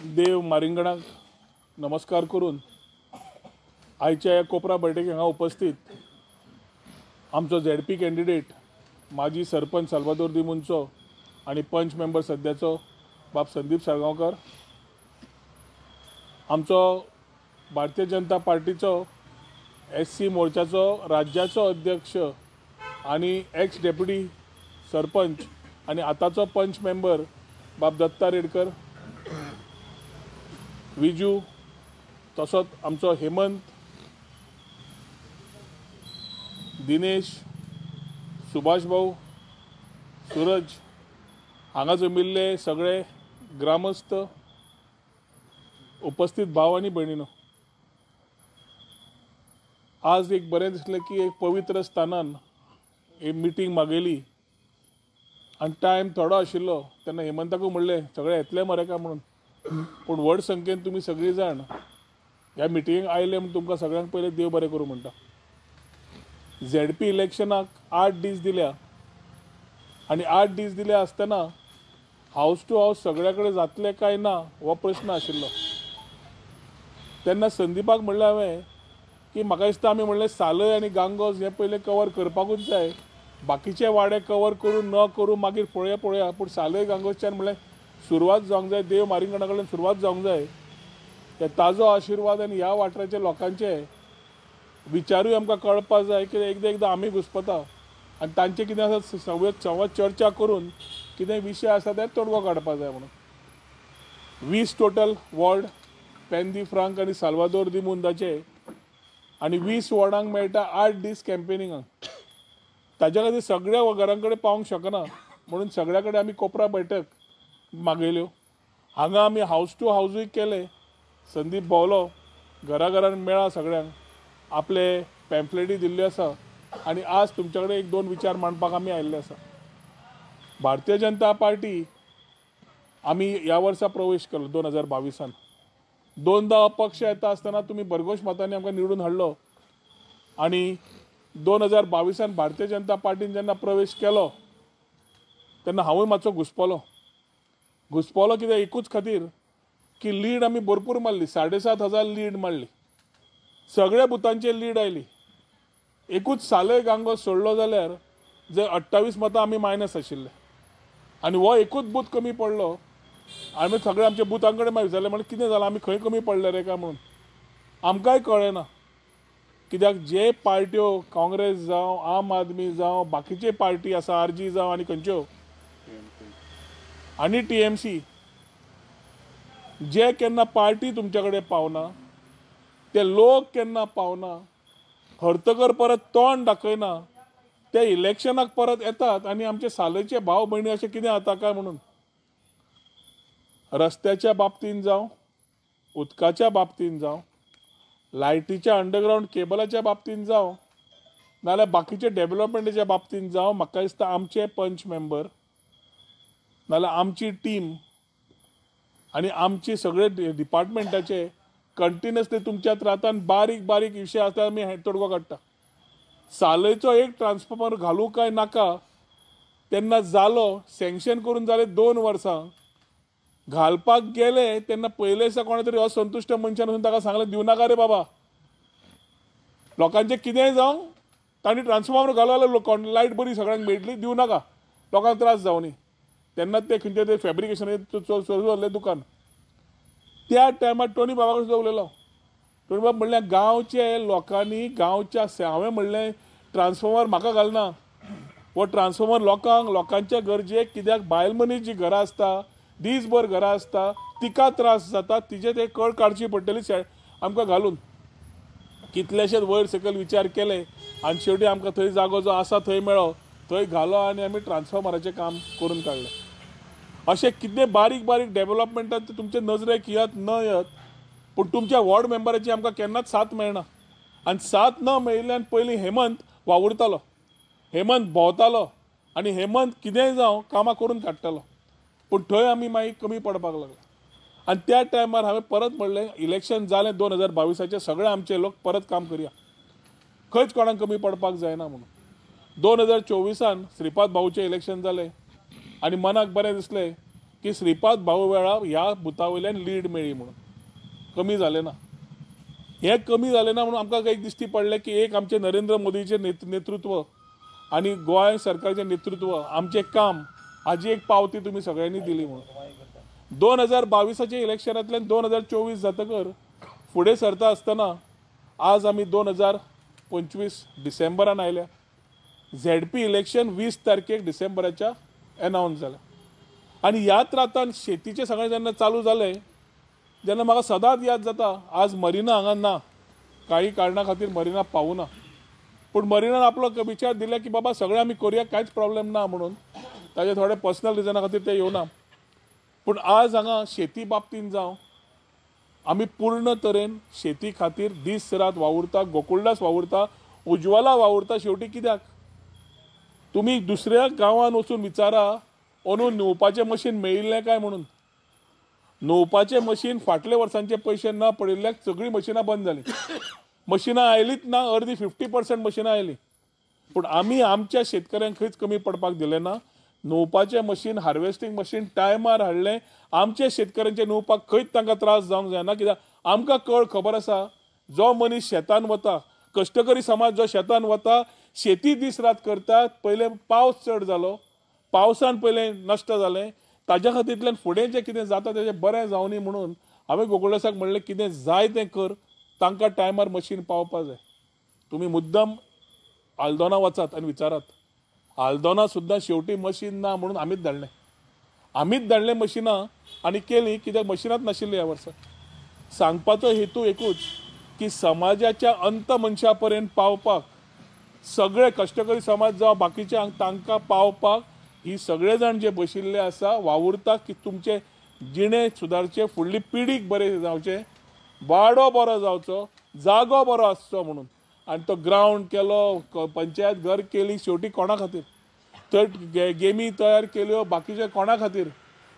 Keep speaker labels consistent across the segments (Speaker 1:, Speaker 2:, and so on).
Speaker 1: देव मारिंगणाक नमस्कार करून आयच्या ह्या कोपरा बैठकीक हांगा उपस्थित आमचो झेडपी कॅन्डिडेट माजी सरपंच साल्वादोर दिमुंचो आणि पंच मेंबर सद्याचो बाब संदीप साळगांवकर, आमचो भारतीय जनता पार्टीचो SC मोर्चाचो राज्याचो अध्यक्ष आणि एक्स डेप्युटी सरपंच आणि आताचो पंच मेंबर बाब दत्ता रेडकर, विजू, तसोच आमचो हेमंत, दिनेश, सुभाष भाऊ, सूरज, हांगा जमिल्ले सगळे ग्रामस्थ, उपस्थित भाव आणि भयणीनो, आज एक बरें दिसलें की एक पवित्र स्थानान एक मिटींग मागयली आनी टायम थोडो आशिल्लो तेन्ना हेमंताकूय म्हणलें सगळे येतले मरे काय म्हणून, पूण व्हड संख्येन तुमी सगळीं जाण ह्या मिटिंगेक आयले म्हूण तुमकां सगळ्यांक पयलें देव बरें करूं म्हणटा। ZP इलेक्शनाक 8 दीस दिल्या आनी 8 दीस दिले आसतना हावस टू हावस सगळ्या कडेन जातले काय ना हो प्रश्न आशिल्लो। तेन्ना संदीपाक म्हणलें हांवें की म्हाका दिसता आमी म्हणलें सालय आनी गांगोज हे पयलें कवर करपाकूच जाय, बाकीचे वाडे कवर करून न करून मागीर पळोवया, पूण सालय गांगोजच्यान म्हणलें सुरवात जावंक जाय, देव मारिंगणा कडल्यान सुरवात जावंक जाय। ते ताजो आशिर्वाद आनी ह्या वाठाराच्या लोकांचे विचारूय आमकां कळपाक जाय की एकदां आमी घुस्पता आनी तांचे कितें आसा संवाद चर्चा करून कितें विशय आसा ते तोडगो काडपाक जाय म्हणून 20 टोटल वॉर्ड पेंदी फ्रांक आनी साल्वादोर दी मुंदाचे आनी 20 वॉर्डांक मेळटा 8 दीस कॅम्पेनिंगाक। ताज्या खातीर सगळ्या घरां कडेन पावंक शकना म्हणून सगळ्या कडेन आमी कोपरा बैठक मागयल्यो। हांगा आमी हावस टू हावसूय केले, संदीप भोंवलो, घरान मेळ्ळा सगळ्यांक, आपले पॅम्पलेटी दिल्ल्यो आसा आनी आज तुमचे कडेन 1-2 विचार मांडपाक आमी आयिल्ले आसा। भारतीय जनता पार्टी आमी ह्या वर्सा प्रवेश केलो 2022 दोनदा अपक्ष येता आसतना तुमी भरघोश मतांनी आमकां निवडून हाडलो आनी 2022 भारतीय जनता पार्टीन जेन्ना प्रवेश केलो तेन्ना हांवूय मातसो घुस्पलो कित्याक एकूच खातीर की लीड आमी भरपूर मारली, 7,500 लीड मारली, सगळ्या बुथांचेर लीड आयली। एकूच सालय गांगोज सोडलो जाल्यार जर 28 मतां आमी मायनस आशिल्ले आनी हो एकूच बूथ कमी पडलो। आमी सगळे आमच्या बुथां कडेन मागीर विचारलें म्हणजे कितें जालां, आमी खंय कमी पडले रे काय म्हणून आमकांय कळना, कित्याक जे पार्ट्यो काँग्रेस जावं, आम आदमी जावं, बाकीचे पार्टी आसा RG जावं आनी खंयच्यो आनी TMC, जे केन्ना पार्टी तुमच्या कडेन पावना, ते लोक केन्ना पावना, हरतकर परत तोंड दाखयना, ते इलेक्शनाक परत येतात आनी आमचे सालयचे भाव भयणी अशें कितें जाता काय म्हणून रस्त्याच्या बाबतीन जावं, उदकाच्या बाबतीन जावं, लायटीच्या अंडरग्रावंड केबलाच्या बाबतीन जावं, नाल्यार बाकीचे डेव्हलपमेंटाच्या बाबतीन जावं, म्हाका दिसता आमचे पंच मेंबर नाल्यार आमची टीम आनी आमचे सगळे डिपार्टमेंटाचे कंटिन्युअसली तुमच्यात रावता आनी बारीक बारीक विशय आसता आमी तोडगो काडटा। सालयचो एक ट्रान्सफॉर्मर घालूं काय नाका तेन्ना जालो, सँक्शन करून जाले 2 वर्सां, घालपाक गेले तेन्ना पयले दिसा कोणे तरी असंतुश्ट मनशान वचून ताका सांगलें दिवं नाका रे बाबा, लोकांचें कितेंय जावं तांणी ट्रान्सफॉर्मर घालो जाल्यार लायट बरी सगळ्यांक मेळटली, दिवं नाका, लोकांक त्रास जावनी। तेन्ना ते खंयचे तरी फॅब्रिकेशनाचें सुरू जाल्लें दुकान, त्या टायमार टोनी बाबा कडेन उलयलो। टोनी बाबा म्हणलें गांवचे लोकांनी गांवच्या हांवें म्हणलें ट्रान्सफॉर्मर म्हाका घालना, हो ट्रान्सफॉर्मर लोकांच्या गरजेक, कित्याक बायल मनीस जी घरां आसता, दीसभर घरां आसता, तिका त्रास जाता, तिचे ते कळ काडची पडटली आमकां घालून। कितलेशेच वयर सकयल विचार केले आनी शेवटी आमकां थंय जागो जो आसा थंय मेळ्ळो, थंय घालो आनी आमी ट्रान्सफॉर्मराचें काम करून काडलें। अशें कितले बारीक बारीक डेव्हलपमेंटात तुमचे नजरेक येत न येत, पूण तुमच्या वॉर्ड मेंबराची आमकां केन्नाच साथ मेळना आनी साथ न मेळिल्ल्यान पयलीं हेमंत वावुरतालो, हेमंत भोंवतालो आनी हेमंत कितेंय जावं कामां करून काडटालो, पूण थंय आमी मागीर कमी पडपाक लागले। आनी त्या टायमार हांवें परत म्हणलें इलेक्शन जालें 2022 सगळे आमचे लोक परत काम करया, खंयच कोणाक कमी पडपाक जायना म्हणून। 2024 श्रीपाद भाऊचें इलेक्शन जालें आनी मनाक बरें दिसलें की श्रीपाद भाऊ वेळा ह्या बुथावयल्यान लीड मेळ्ळी म्हणून कमी जालें ना. हे कमी जालें ना म्हणून आमकां एक दिश्टी पडलें की एक आमचे नरेंद्र मोदीचें नेतृत्व आनी गोंय सरकारचें नेतृत्व आमचें काम हाजी एक पावती तुमी सगळ्यांनी दिली म्हणून. 2022च्या इलेक्शनांतल्यान 2024 जातकर फुडें सरता आसतना आज आमी 2025 डिसेंबरान आयल्या. ZP इलेक्शन 20 तारखेक डिसेंबराच्या अनावन्स जालें आनी ह्याच रातान शेतीचें सगळें जेन्ना चालू जालें जेन्ना म्हाका सदांच याद जाता आज मरिना हांगा ना, कांय कारणां खातीर मरिना पावूना, पूण मरिनान आपलो विचार दिले की बाबा सगळें आमी करुया, कांयच प्रॉब्लेम ना म्हणून. ताजे थोडे पर्सनल रिजना खातीर ते येवना, पूण आज हांगा शेती बाबतींत जावं आमी पूर्ण तरेन शेती खातीर दीस रात वावुरता, गोकुळदास वावुरता, उज्वला वावुरता. शेवटी कित्याक तुमी दुसऱ्या गांवांत वचून विचारा अंदू न्हुवपाचें मशीन मेळिल्लें काय म्हणून. न्हुवपाचें मशीन फाटल्या वर्सांचे पयशे ना पडिल्ल्याक सगळीं मशिनां बंद जालीं. मशिनां आयलींच ना, अर्दी 50% मशिनां आयलीं. पूण आमी आमच्या शेतकऱ्यांक खंयच कमी पडपाक दिलें ना. न्हुवपाचें मशीन, हार्वेस्टिंग मशीन टायमार हाडलें. आमच्या शेतकऱ्यांचे न्हुवपाक खंयच तांकां त्रास जावंक जायना. कित्याक आमकां खबर आसा जो मनीस शेतान वता, कश्टकरी समाज जो शेतान वता, शेती दीस रात करतात, पयले पावस चड जालो, पावसान पयले नश्ट जालें, ताज्या खातीरल्यान फुडें जें कितें जाता तेजें बरें जावं न्ही म्हणून हांवें गोकुळदासाक म्हणलें कितें जाय तें कर, तांकां टायमार मशीन पावपा जाय. तुमी मुद्दम आल्दोना वचात आनी विचारात. आल्दोना सुद्दां शेवटी मशीन ना म्हणून आमीच धाडलें मशिनां आनी केलीं. कित्याक मशिनांच नाशिल्लीं ह्या वर्सा. सांगपाचो हेतू एकूच की समाजाच्या अंत मनशा पर्यंत पावपाक सगळे कश्टकरी समाज जावं बाकीचे तांकां पावपाक ही सगळे जाण जे बशिल्ले आसा वावुरता की तुमचे जिणे सुदारचे, फुडली पिढीक बरें जावचें, वाडो बरो जावचो, जागो बरो आसचो म्हणून. आनी तो ग्रावंड केलो, पंचायत घर केली, शेवटी कोणा खातीर. थंय गेमी तयार केल्यो बाकीचे कोणा खातीर.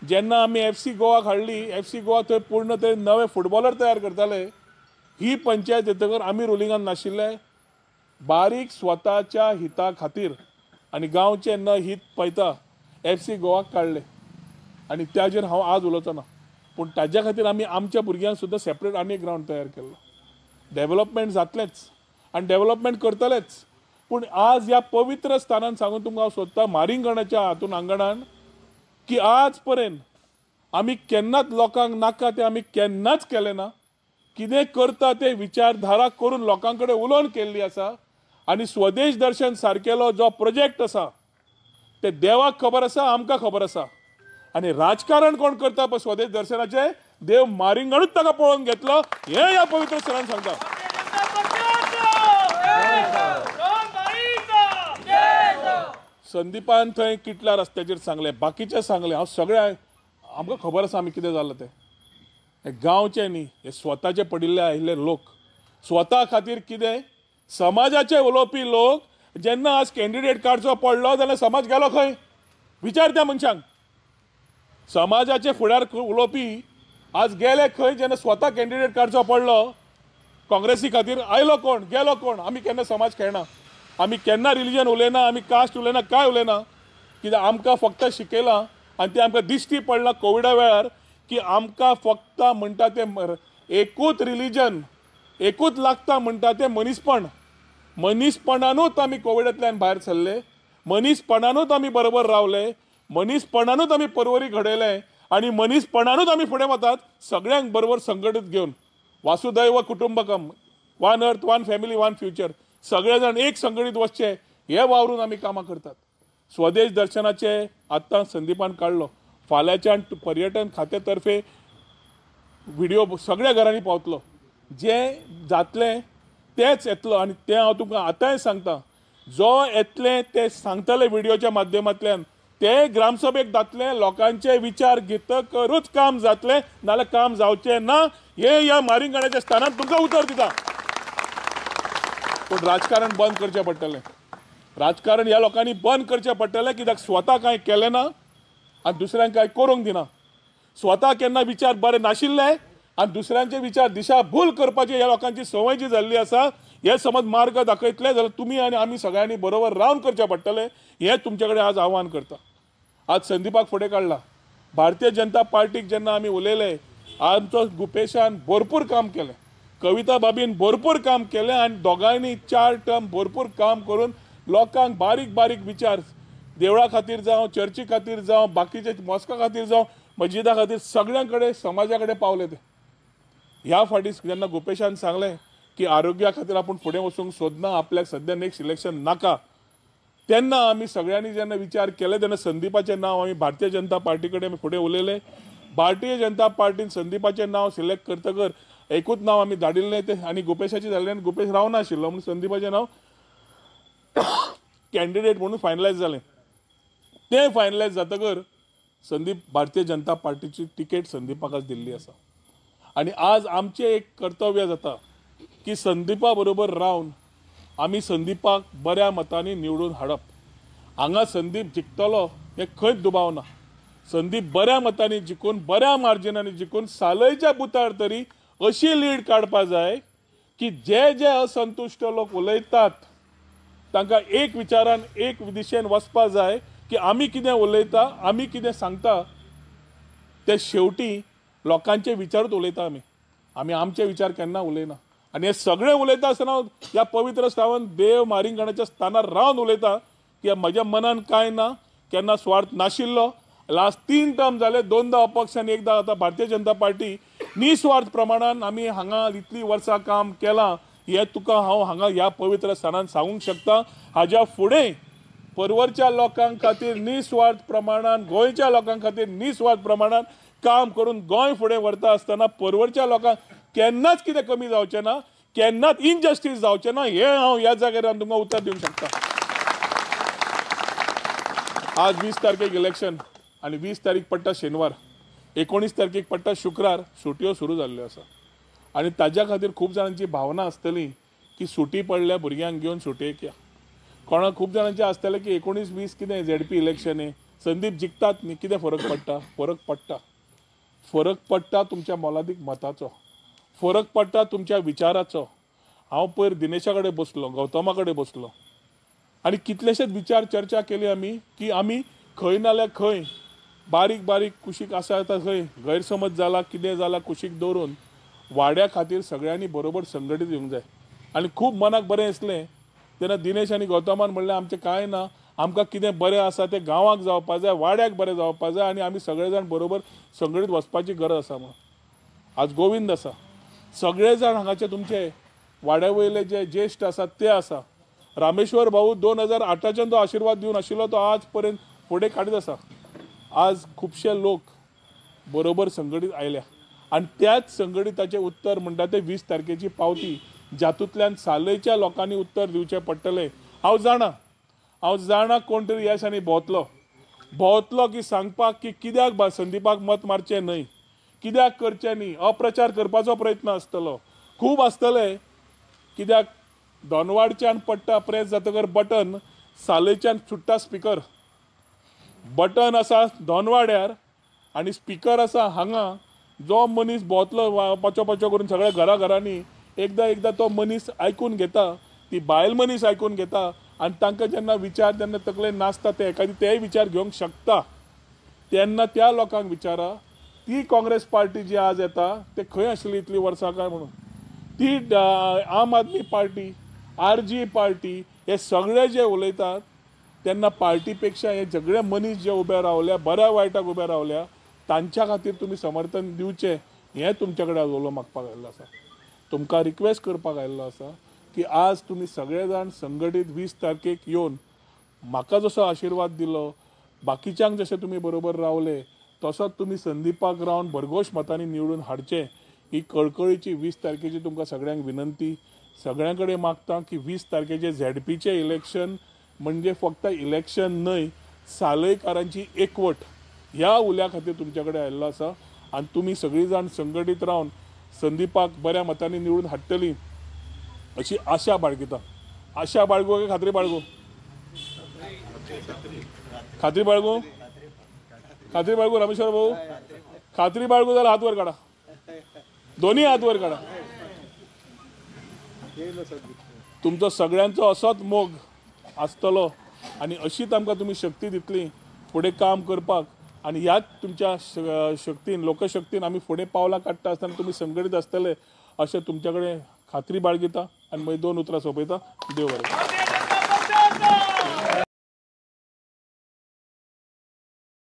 Speaker 1: जेन्ना आमी FC गोवाक हाडली, FC गोवा थंय पूर्ण ते नवे फुटबॉलर तयार करताले. ही पंचायत येतकर आमी रुलिंगान नाशिल्ले. बारीक स्वताच्या हिता खातीर आनी गांवचें न हित पळयता FC गोवाक काडले आनी त्याचेर हांव आज उलयतना. पूण ताज्या खातीर आमी आमच्या भुरग्यांक सुद्दां सेपरेट आनी एक ग्रावंड तयार केल्लो. डेव्हलपमेंट जातलेंच आनी डेव्हलपमेंट करतलेच. पूण आज ह्या पवित्र स्थानान सांगून तुमकां हांव सोदतां मारिंगणाच्या हातून आंगणान की आज पर्यंत आमी केन्नाच लोकांक नाका तें आमी केन्नाच केलें ना. कितें करता ते विचारधारा करून लोकां कडेन उलोवन केल्ली आसा. आनी स्वदेश दर्शन सारकेलो जो प्रोजेक्ट आसा ते देवाक खबर आसा, आमकां खबर आसा. आनी राजकारण कोण करता पळय स्वदेश दर्शनाचे, देव मारिंगणूच ताका पळोवन घेतलो. हें ह्या पवित्र स्थळान सांगता. संदीपान थंय किटल्या रस्त्याचेर सांगलें, बाकीचे सांगलें, हांव सगळें आमकां खबर आसा आमी कितें जालें तें. हे गांवचे न्ही, हे स्वताचे पडिल्ले आयिल्ले लोक, स्वता खातीर कितें समाजाचे उलोवपी लोक. जेन्ना आज कॅन्डिडेट काडचो पडलो जाल्यार समाज गेलो खंय? विचार त्या मनशांक. समाजाचे फुडार उलोवपी आज गेले खंय जेन्ना स्वता कॅन्डिडेट काडचो पडलो? काँग्रेसी खातीर आयलो कोण, गेलो कोण? आमी केन्ना समाज खेळना, आमी केन्ना रिलीजन उलयना, आमी कास्ट उलयना, काय उलयना. कित्याक आमकां फक्त शिकयलां आनी तें आमकां दिश्टी पडलां कोविडा वेळार की आमकां फक्त म्हणटा तें एकूच रिलीजन, एकूच लागता म्हणटा तें मनीसपण. मनीसपणानूच आमी कोविडांतल्यान भायर सरले, मनीसपणानूच आमी बरोबर रावले, मनीसपणानूच आमी परवरी घडयलें आनी मनीसपणानूच आमी फुडें वतात सगळ्यांक बरोबर संघटीत घेवन. वासुदैव कुटुंबकम, one earth, one family, one future. सगळे जाण एक संघटीत वचचे हे वावरून आमी कामां करतात. स्वदेश दर्शनाचे आत्तां संदीपान काडलो. फाल्यांच्यान पर्यटन खात्या तर्फे व्हिडिओ सगळ्या घरांनी पावतलो. जें जातलें तेंच येतलो आनी तें हांव तुमकां आतांय सांगता. जो येतलें तें सांगतले व्हिडिओच्या माध्यमांतल्यान ते ग्रामसभेक जातलें. लोकांचे विचार घेतकरूच काम जातलें, नाल्यार काम जावचें ना. हे ह्या मारिंगणाच्या स्थानार तुमकां उतर दिता. पूण राजकारण बंद करचें पडटलें. राजकारण ह्या लोकांनी बंद करचें पडटलें. कित्याक स्वता कांय केलें ना आनी दुसऱ्यांक कांय करूंक दिना. स्वता केन्ना विचार बरे नाशिल्ले आनी दुसऱ्यांचे विचार दिशाभूल करपाची ह्या लोकांची संवय जी जाल्ली आसा. हे समज मार्ग दाखयतले जाल्यार तुमी आनी आमी सगळ्यांनी बरोबर रावन करचें पडटलें. हें तुमचे कडेन आज आव्हान करता. आज संदीपाक फुडें काडला. भारतीय जनता पार्टीक जेन्ना आमी उलयले आमचो गुपेशान भरपूर काम केलें, कविता बाबीन भरपूर काम केलें आनी दोगांयनी 4 टर्म भरपूर काम करून लोकांक बारीक बारीक विचार देवळा खातीर जावं, चर्ची खातीर जावं, बाकीचे मॉस्का खातीर जावं, मस्जिदा खातीर सगळ्यां कडेन समाजा कडेन पावले ते. ह्या फाटी जेन्ना गुपेशान सांगलें की आरोग्या खातीर आपूण फुडें वचूंक सोदना, आपल्याक सद्या नेक्स्ट इलेक्शन नाका, तेन्ना आमी सगळ्यांनी जेन्ना विचार केले तेन्ना संदीपाचें नांव आमी भारतीय जनता पार्टी कडेन फुडें उलयलें. भारतीय जनता पार्टीन संदीपाचें नांव सिलेक्ट करतकर एकूच नांव आमी धाडिल्लें ते आनी गुपेशाचें जाल्लें आनी गुपेश रावना आशिल्लो म्हणून संदीपाचें नांव कॅन्डिडेट म्हणून फायनलायज जालें. तें फायनलायज जातकर संदीप भारतीय जनता पार्टीची तिकेट संदीपाकच दिल्ली आसा. आनी आज आमचें एक कर्तव्य जाता की संदीपा बरोबर रावन आमी संदीपाक बऱ्या मतांनी निवडून हाडप. हांगा संदीप जिखतलो हें खंयच दुबाव ना. संदीप बऱ्या मतांनी जिखून, बऱ्या मार्जिनांनी जिखून सालयच्या बुतार तरी अशी लीड काडपा जाय की जे जे असंतुश्ट लोक उलयतात तांकां एक विचारान एक दिशेन वचपा जाय की आमी कितें उलयता, आमी कितें सांगता ते शेवटी लोकांचे विचारूच उलयता. आमी आमचे विचार केन्ना उलयना आनी हे सगळे उलयता आसतना ह्या पवित्र स्थानान देव मारिंगणाच्या स्थानार रावन उलयता की म्हज्या मनान कांय ना, केन्ना स्वार्थ नाशिल्लो. लास्ट 3 टर्म जाले, 2दा अपक्ष आनी 1दा आतां भारतीय जनता पार्टी. निस्वार्थ प्रमाणान आमी हांगा इतलीं वर्सां काम केलां हें तुका हांव हांगा ह्या पवित्र स्थानान सांगूंक शकता. हाज्या फुडें परवरच्या लोकां खातीर निस्वार्थ प्रमाणान, गोंयच्या लोकां खातीर निस्वार्थ प्रमाणान काम करून गोंय फुडें व्हरता आसतना परवरच्या लोकांक केन्नाच कितें कमी जावचें ना, केन्नाच इनजस्टीस जावचें ना, हें हांव ह्या जाग्यार तुमकां उतर दिवंक शकता. आज 20 तारखेक इलेक्शन आनी 20 तारीख पडटा शेनवार, 19 तारखेक पडटा शुक्रार. सुटयो सुरू जाल्ल्यो आसा आनी ताज्या खातीर खूब जाणांची भावना आसतली की सुटी पडल्या भुरग्यांक घेवन सुटयेक या. कोणाक खूब जाणांचें आसतलें की 19-20 कितें ZP इलेक्शन संदीप जिखतात न्ही, कितें फरक पडटा? फरक पडटा. फरक पडटा तुमच्या मोलादीक मताचो, फरक पडटा तुमच्या विचाराचो. हांव पयर दिनेशा कडेन बसलो, गौतमा कडेन बसलो आनी कितलेशेच विचार चर्चा केली आमी की आमी खंय नाल्यार खंय बारीक बारीक कुशीक आसा थंय गैरसमज जाला, कितें जाला कुशीक दवरून वाड्या खातीर सगळ्यांनी बरोबर संघटीत येवंक जाय. आनी खूब मनाक बरें दिसलें तेन्ना दिनेश आनी गौतमान म्हणलें आमचें कांय ना, आमकां कितें बरें आसा तें गांवांक जावपा जाय, वाड्याक बरें जावपा जाय आनी आमी सगळे जाण बरोबर संघटीत वचपाची गरज आसा म्हणून. आज गोविंद आसा, सगळे जाण हांगाचे तुमचे वाड्या वयले जे ज्येश्ठ आसात ते आसा. रामेश्वर भाऊ 2008च्यान तो आशिर्वाद दिवन आशिल्लो तो आज पर्यंत फुडें काडीत आसा. आज खुबशे लोक बरोबर संघटीत आयल्या आनी त्याच संघटिताचें उत्तर म्हणटा ते 20 तारखेची पावती, जातूंतल्यान सालयच्या लोकांनी उत्तर दिवचें पडटलें. हांव जाणा कोण तरी ह्या दिसांनी भोंवतलो की सांगपाक की कित्याक संदीपाक मत मारचें न्हय, कित्याक करचें न्ही, अप्रचार करपाचो प्रयत्न आसतलो, खूब आसतले. कित्याक दोनवाडच्यान पडटा प्रेस जातकर बटन, सालयच्यान सुट्टा स्पिकर. बटन आसा दोनवाड्यार आनी स्पिकर आसा हांगा. जो मनीस भोंवतलो पचो करून सगळ्या घरांनी एकदां तो मनीस आयकून घेता, ती बायल मनीस आयकून घेता आनी तांकां जेन्ना विचार तेन्ना तकले नासता ते एखादी तेय विचार घेवंक शकता तेन्ना त्या लोकांक विचारा ती काँग्रेस पार्टी जी आज येता ते खंय आशिल्ली इतलीं वर्सां काय म्हणून. ती आम आदमी पार्टी, RG पार्टी, हे सगळे जे उलयतात तेन्ना पार्टी पेक्षा हे सगळे मनीस जे उबे रावल्या, बऱ्या वायटाक उबे रावल्या, तांच्या खातीर तुमी समर्थन दिवचें हें तुमचे कडेन उलोवंक मागपाक आयिल्लो आसा. तुमकां रिक्वेस्ट करपाक आयिल्लो आसा की आज तुमी सगळे जाण संघटीत 20 तारखेक येवन म्हाका जसो आशिर्वाद दिलो, बाकीच्यांक जशे तुमी बरोबर रावले, तसोच तुमी संदीपाक रावन भरघोश मतांनी निवडून हाडचें ही कळकळीची 20 तारखेची तुमकां सगळ्यांक विनंती. सगळ्यां कडेन मागता की 20 तारखेचे ZPचें इलेक्शन म्हणजे फक्त इलेक्शन न्हय, सालयकारांची एकवट ह्या उल्या खातीर तुमचे कडेन आयिल्लो आसा आनी तुमी सगळीं जाण संघटीत रावन संदीपाक बऱ्या मतांनी निवडून हाडटली अशी आशा बाळगिता. आशा बाळगू काय खात्री बाळगू? खात्री बाळगू? खात्री बाळगू रामेश्वर भाऊ? खात्री बाळगू जाल्यार हात वर काडा, दोन्ही हात वर काडा. तुमचो सगळ्यांचो असोच मोग आसतलो आनी अशीच आमकां तुमी शक्ती दितली फुडें काम करपाक आणि ह्याच तुमच्या शक्तीन लोकशक्तीन आम्ही फुडें पावलां काडटा आसतना तुमी संघटीत आसतले अशें तुमच्याकडे खात्री बाळगिता आणि मागीर 2 उतरां सोंपयता. देव बरें.